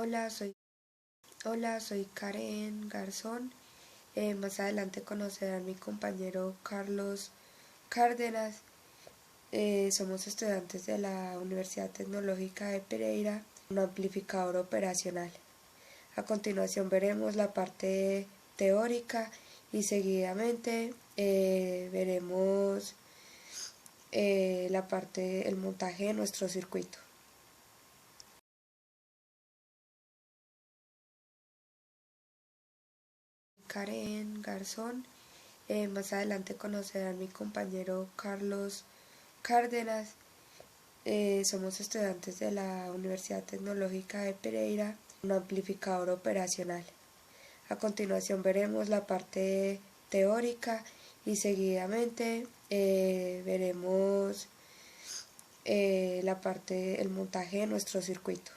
Hola, soy Karen Garzón. Más adelante conocerán a mi compañero Carlos Cárdenas. Somos estudiantes de la Universidad Tecnológica de Pereira, un amplificador operacional. A continuación veremos la parte teórica y seguidamente veremos el montaje de nuestro circuito. Karen Garzón. Más adelante conocerán a mi compañero Carlos Cárdenas. Somos estudiantes de la Universidad Tecnológica de Pereira, un amplificador operacional. A continuación veremos la parte teórica y seguidamente veremos el montaje de nuestro circuito.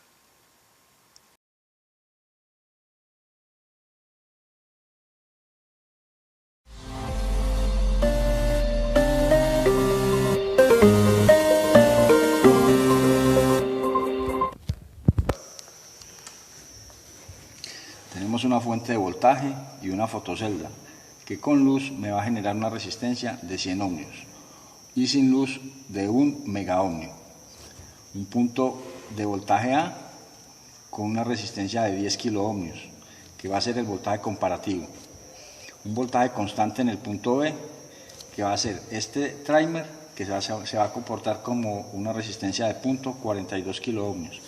Tenemos una fuente de voltaje y una fotocelda que con luz me va a generar una resistencia de 100 ohmios y sin luz de 1 megaohmio. Un punto de voltaje A con una resistencia de 10 kiloohmios, que va a ser el voltaje comparativo. Un voltaje constante en el punto B, que va a ser este trimmer, que se va a comportar como una resistencia de 0.42 kiloohmios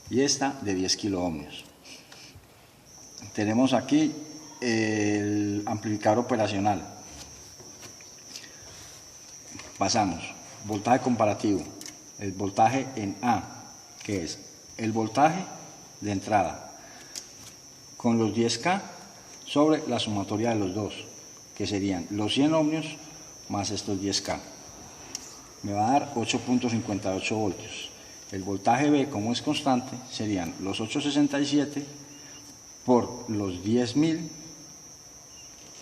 y esta de 10 kiloohmios. Tenemos aquí el amplificador operacional. Pasamos, voltaje comparativo, el voltaje en A, que es el voltaje de entrada con los 10K sobre la sumatoria de los dos, que serían los 100 ohmios más estos 10K. Me va a dar 8.58 voltios. El voltaje B, como es constante, serían los 867 por los 10.000,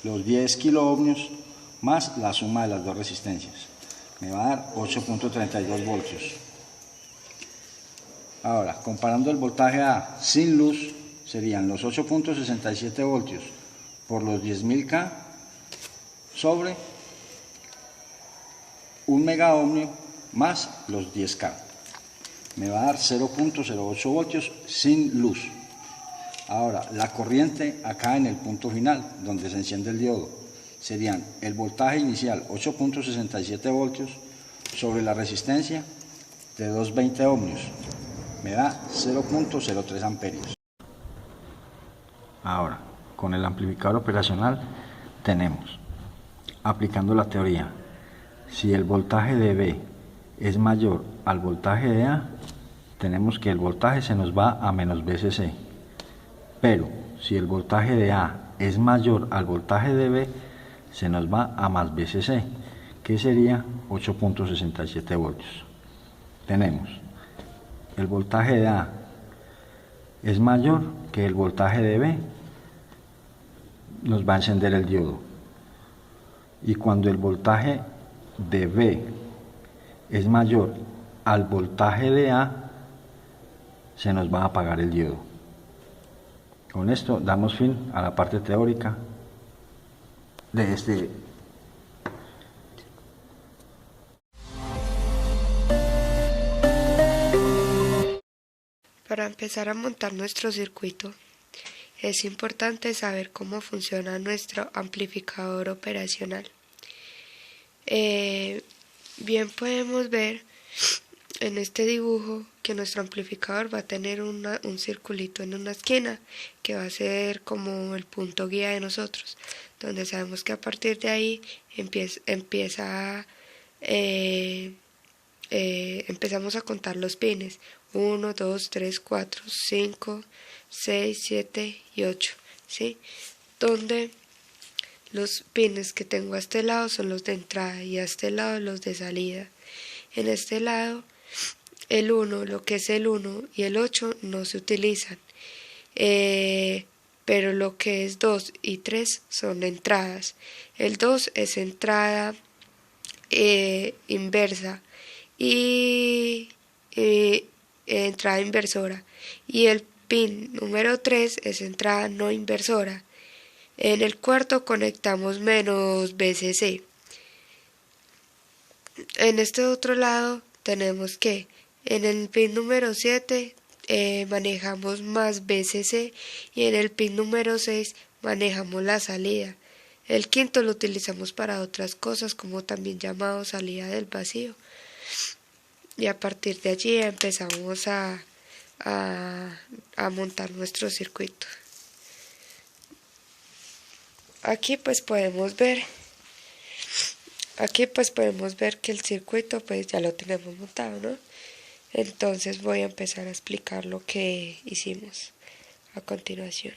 los 10 kiloohmios más la suma de las dos resistencias. Me va a dar 8.32 voltios. Ahora, comparando el voltaje A sin luz, serían los 8.67 voltios por los 10.000K sobre 1 megaohmio más los 10K. Me va a dar 0.08 voltios sin luz. Ahora, la corriente acá en el punto final, donde se enciende el diodo, serían el voltaje inicial 8.67 voltios sobre la resistencia de 220 ohmios. Me da 0.03 amperios. Ahora, con el amplificador operacional tenemos, aplicando la teoría, si el voltaje de B es mayor al voltaje de A, tenemos que el voltaje se nos va a menos VCC. Pero si el voltaje de A es mayor al voltaje de B, se nos va a más VCC, que sería 8.67 voltios. Tenemos el voltaje de A es mayor que el voltaje de B, nos va a encender el diodo. Y cuando el voltaje de B es mayor al voltaje de A, se nos va a apagar el diodo. Con esto damos fin a la parte teórica de este. Para empezar a montar nuestro circuito, es importante saber cómo funciona nuestro amplificador operacional. Bien podemos ver en este dibujo que nuestro amplificador va a tener un circulito en una esquina que va a ser como el punto guía de nosotros, donde sabemos que a partir de ahí empezamos a contar los pines: 1, 2, 3, 4, 5, 6, 7 y 8, ¿sí? Donde los pines que tengo a este lado son los de entrada y a este lado los de salida. En este lado el 1, lo que es el 1 y el 8 no se utilizan, pero lo que es 2 y 3 son entradas. El 2 es entrada inversa y entrada inversora, y el pin número 3 es entrada no inversora. En el cuarto conectamos menos VCC. En este otro lado tenemos que en el pin número 7 manejamos más VCC y en el pin número 6 manejamos la salida. El quinto lo utilizamos para otras cosas como también llamado salida del vacío. Y a partir de allí empezamos a montar nuestro circuito. Aquí pues podemos ver que el circuito pues ya lo tenemos montado, ¿no? Entonces voy a empezar a explicar lo que hicimos a continuación.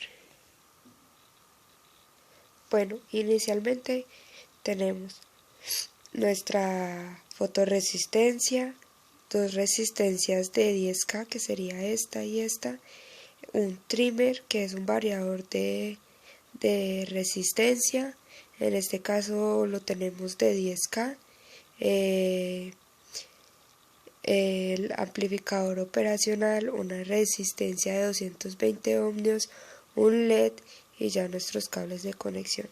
Bueno, inicialmente tenemos nuestra fotorresistencia, dos resistencias de 10K que sería esta y esta, un trimmer que es un variador de resistencia, en este caso lo tenemos de 10K, el amplificador operacional, una resistencia de 220 ohmios, un LED y ya nuestros cables de conexión.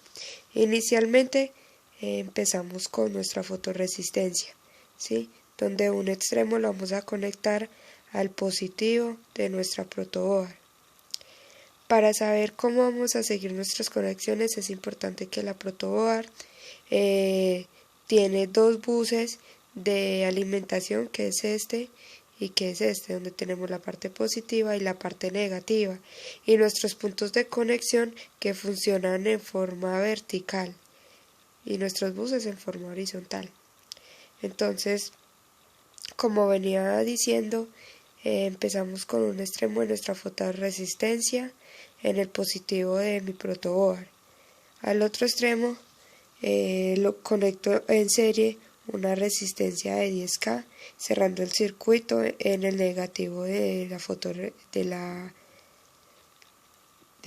Inicialmente empezamos con nuestra fotorresistencia, ¿sí? Donde un extremo lo vamos a conectar al positivo de nuestra protoboard. Para saber cómo vamos a seguir nuestras conexiones es importante que la protoboard tiene dos buses de alimentación, que es este y que es este, donde tenemos la parte positiva y la parte negativa, y nuestros puntos de conexión que funcionan en forma vertical y nuestros buses en forma horizontal. Entonces, como venía diciendo, empezamos con un extremo de nuestra fotorresistencia en el positivo de mi protoboard. Al otro extremo lo conecto en serie una resistencia de 10K, cerrando el circuito en el negativo de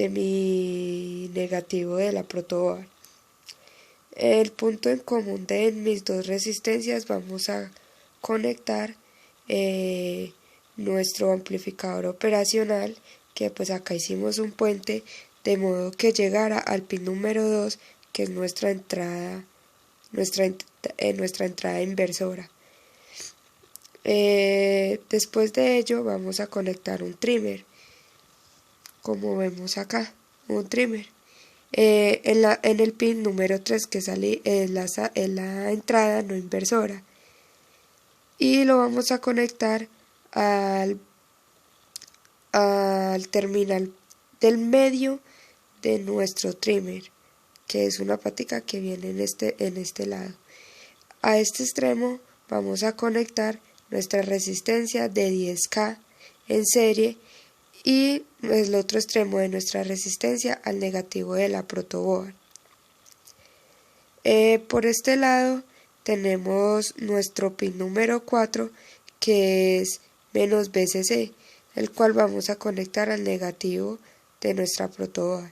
mi negativo de la protoboard. El punto en común de mis dos resistencias vamos a conectar nuestro amplificador operacional, que pues acá hicimos un puente de modo que llegara al pin número 2, que es nuestra entrada inversora. Después de ello vamos a conectar un trimmer, como vemos acá, un trimmer. En el pin número 3 que sale en la entrada no inversora, y lo vamos a conectar al terminal del medio de nuestro trimmer, que es una patica que viene en este lado. A este extremo vamos a conectar nuestra resistencia de 10K en serie y el otro extremo de nuestra resistencia al negativo de la protoboard. Por este lado tenemos nuestro pin número 4, que es menos VCC, el cual vamos a conectar al negativo de nuestra protoboard.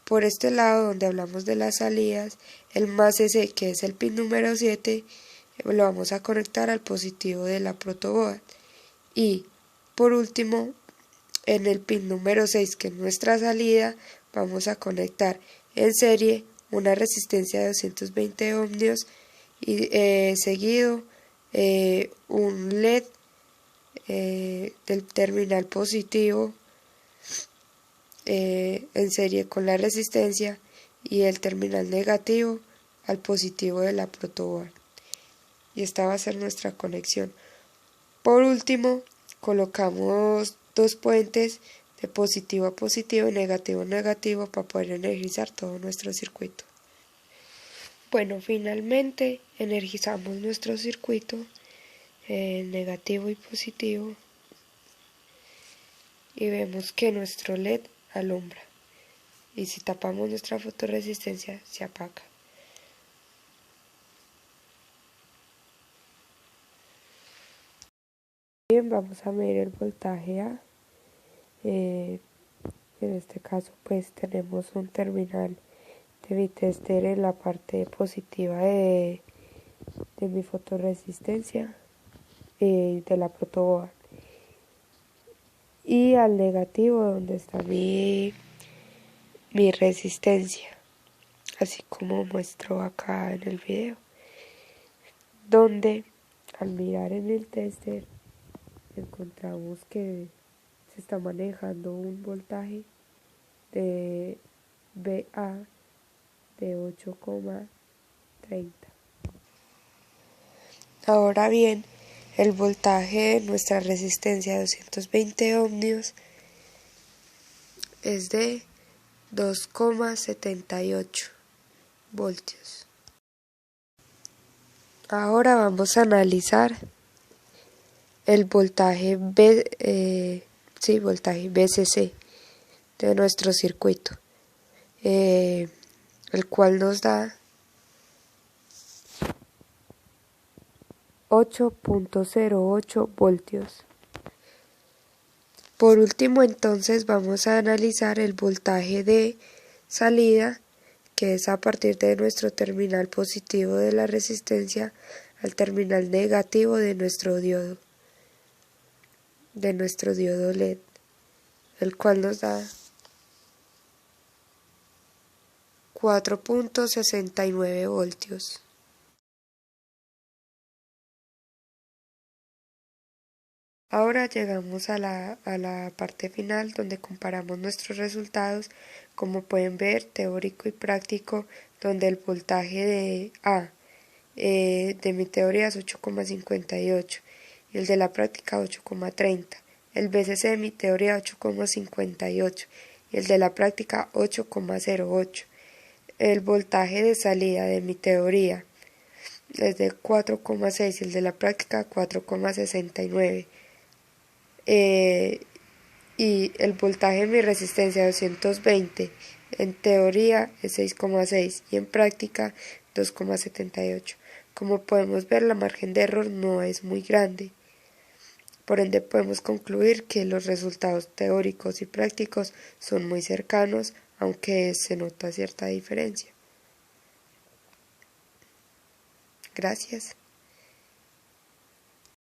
Por este lado, donde hablamos de las salidas, el más CC, que es el pin número 7, lo vamos a conectar al positivo de la protoboard. Y por último, en el pin número 6, que es nuestra salida, vamos a conectar en serie una resistencia de 220 ohmios y seguido un LED del terminal positivo en serie con la resistencia y el terminal negativo al positivo de la protoboard. Y esta va a ser nuestra conexión. Por último, colocamos dos puentes de positivo a positivo y negativo a negativo para poder energizar todo nuestro circuito. Bueno, finalmente energizamos nuestro circuito negativo y positivo y vemos que nuestro LED alumbra, y si tapamos nuestra fotorresistencia se apaga. Bien, vamos a medir el voltaje A. En este caso pues tenemos un terminal de mi tester en la parte positiva de mi fotorresistencia de la protoboard, y al negativo donde está mi resistencia, así como muestro acá en el video, donde al mirar en el tester encontramos que se está manejando un voltaje de VA de 8,30. Ahora bien, el voltaje de nuestra resistencia de 220 ohmios es de 2,78 voltios. Ahora vamos a analizar el voltaje voltaje VCC de nuestro circuito, el cual nos da 8,08 voltios. Por último, entonces, vamos a analizar el voltaje de salida, que es a partir de nuestro terminal positivo de la resistencia al terminal negativo de nuestro diodo LED, el cual nos da 4,69 voltios. Ahora llegamos a la parte final donde comparamos nuestros resultados, como pueden ver, teórico y práctico, donde el voltaje de A de mi teoría es 8,58 y el de la práctica 8,30, el VCC de mi teoría 8,58 y el de la práctica 8,08, el voltaje de salida de mi teoría es de 4,6 y el de la práctica 4,69. Y el voltaje de mi resistencia 220 en teoría es 6,6 y en práctica 2,78. Como podemos ver, la margen de error no es muy grande. Por ende, podemos concluir que los resultados teóricos y prácticos son muy cercanos, aunque se nota cierta diferencia. Gracias.